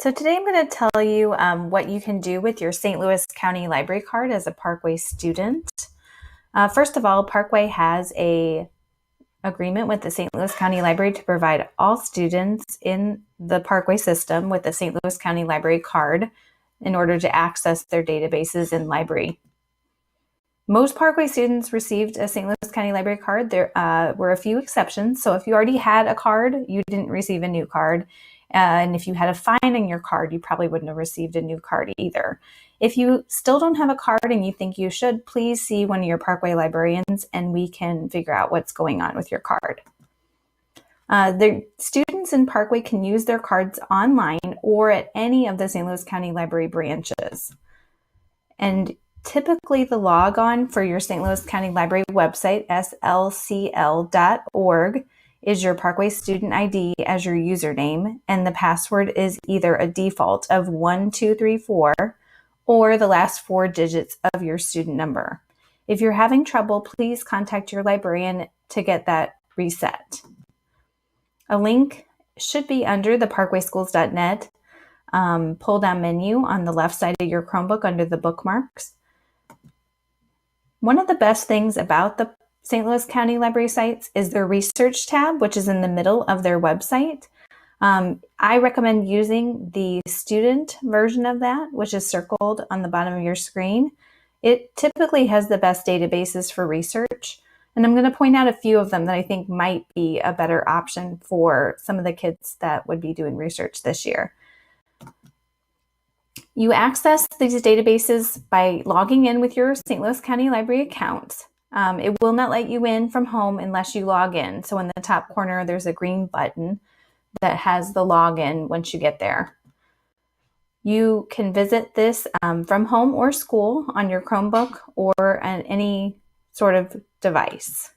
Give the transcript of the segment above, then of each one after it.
So today I'm going to tell you what you can do with your St. Louis County Library card as a Parkway student. First of all, Parkway has a agreement with the St. Louis County Library to provide all students in the Parkway system with the St. Louis County Library card in order to access their databases in library. Most Parkway students received a St. Louis County Library card. There were a few exceptions. So if you already had a card, you didn't receive a new card. And if you had a fine on your card, you probably wouldn't have received a new card either. If you still don't have a card and you think you should, please see one of your Parkway librarians and we can figure out what's going on with your card. The students in Parkway can use their cards online or at any of the St. Louis County Library branches. And typically the logon for your St. Louis County Library website, SLCL.org, is your Parkway student ID as your username, and the password is either a default of 1234 or the last 4 digits of your student number. If you're having trouble, please contact your librarian to get that reset. A link should be under the parkwayschools.net pull-down menu on the left side of your Chromebook under the bookmarks. One of the best things about the St. Louis County Library sites is their research tab, which is in the middle of their website. I recommend using the student version of that, which is circled on the bottom of your screen. It typically has the best databases for research, and I'm going to point out a few of them that I think might be a better option for some of the kids that would be doing research this year. You access these databases by logging in with your St. Louis County Library account. It will not let you in from home unless you log in. So in the top corner, there's a green button that has the login once you get there. You can visit this from home or school on your Chromebook or on any sort of device.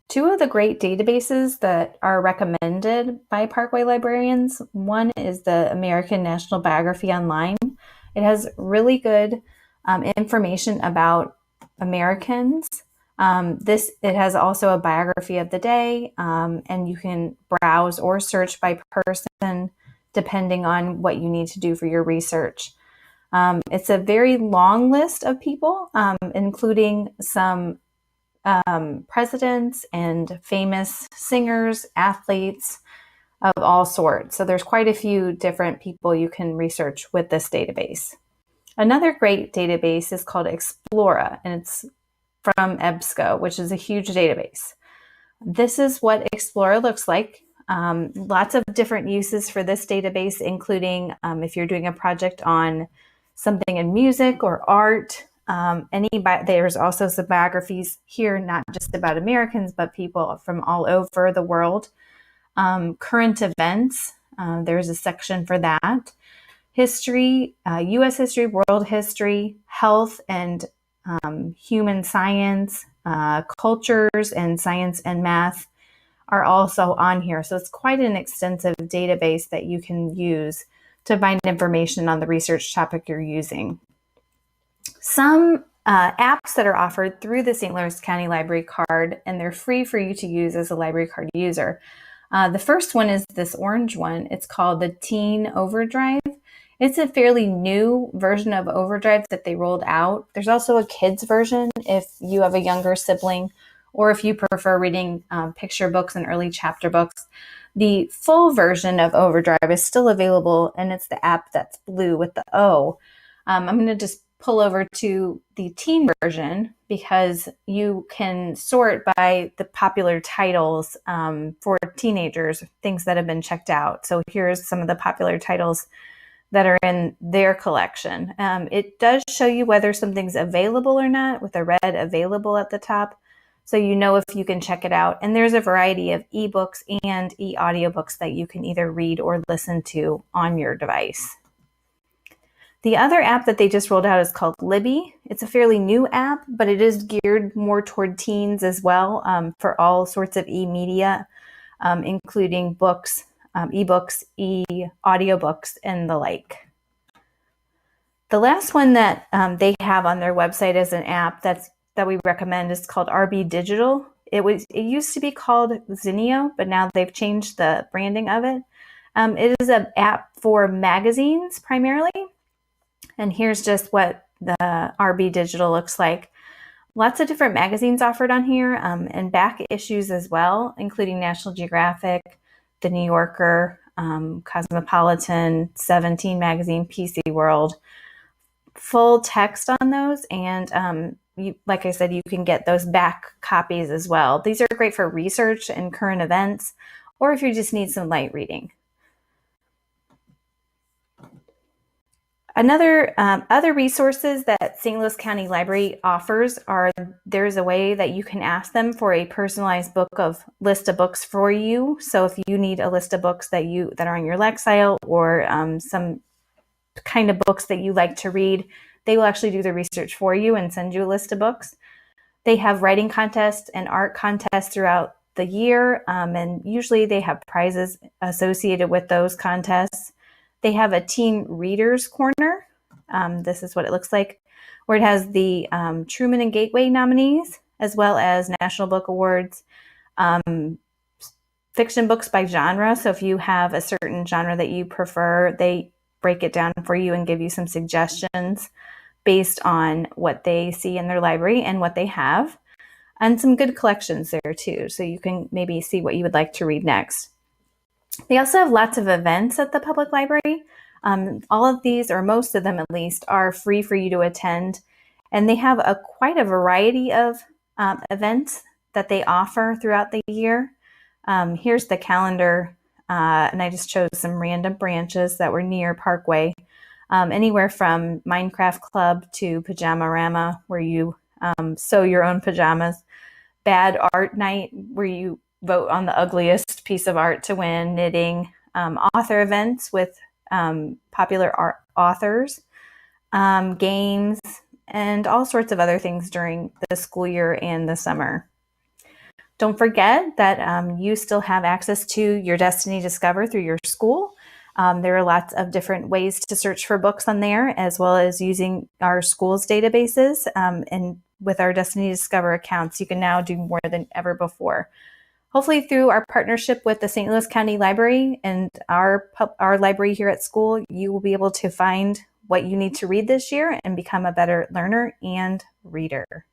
Two of the great databases that are recommended by Parkway librarians, one is the American National Biography Online. It has really good information about Americans. It has also a biography of the day, and you can browse or search by person depending on what you need to do for your research. It's a very long list of people, including some presidents and famous singers, athletes of all sorts. So there's quite a few different people you can research with this database. Another great database is called Explora, and it's from EBSCO, which is a huge database. This is what Explora looks like. Lots of different uses for this database, including if you're doing a project on something in music or art. There's also some biographies here, not just about Americans, but people from all over the world. Current events, there's a section for that. History, U.S. history, world history, health and human science, cultures and science and math are also on here. So it's quite an extensive database that you can use to find information on the research topic you're using. Some apps that are offered through the St. Louis County Library card, and they're free for you to use as a library card user. The first one is this orange one. It's called the Teen Overdrive. It's a fairly new version of Overdrive that they rolled out. There's also a kids version if you have a younger sibling, or if you prefer reading picture books and early chapter books. The full version of Overdrive is still available, and it's the app that's blue with the O. I'm going to just pull over to the teen version because you can sort by the popular titles for teenagers, things that have been checked out. So here's some of the popular titles that are in their collection. It does show you whether something's available or not with a red available at the top, so you know if you can check it out. And there's a variety of ebooks and e-audiobooks that you can either read or listen to on your device. The other app that they just rolled out is called Libby. It's a fairly new app, but it is geared more toward teens as well, for all sorts of e-media, including books, ebooks, e-audiobooks, and the like. The last one that they have on their website as an app that we recommend is called RB Digital. It used to be called Zinio, but now they've changed the branding of it. It is an app for magazines primarily. And here's just what the RB Digital looks like. Lots of different magazines offered on here, and back issues as well, including National Geographic, The New Yorker, Cosmopolitan, 17 Magazine, PC World. Full text on those, and like I said, you can get those back copies as well. These are great for research and current events, or if you just need some light reading. Other resources that St. Louis County Library offers are, there's a way that you can ask them for a personalized list of books for you. So if you need a list of books that are on your Lexile, or some kind of books that you like to read, they will actually do the research for you and send you a list of books. They have writing contests and art contests throughout the year, and usually they have prizes associated with those contests. They have a teen readers corner. This is what it looks like, where it has the Truman and Gateway nominees, as well as National Book Awards, fiction books by genre. So if you have a certain genre that you prefer, they break it down for you and give you some suggestions based on what they see in their library and what they have, and some good collections there too. So you can maybe see what you would like to read next. They also have lots of events at the public library. All of these, or most of them at least, are free for you to attend. And they have quite a variety of events that they offer throughout the year. Here's the calendar, and I just chose some random branches that were near Parkway. Anywhere from Minecraft Club to Pajama-rama, where you sew your own pajamas. Bad Art Night, where you vote on the ugliest piece of art to win. Knitting. Author events with popular art authors. Games, and all sorts of other things during the school year and the summer. Don't forget that you still have access to your Destiny Discover through your school. There are lots of different ways to search for books on there, as well as using our school's databases. And with our Destiny Discover accounts, you can now do more than ever before. Hopefully through our partnership with the St. Louis County Library and our library here at school, you will be able to find what you need to read this year and become a better learner and reader.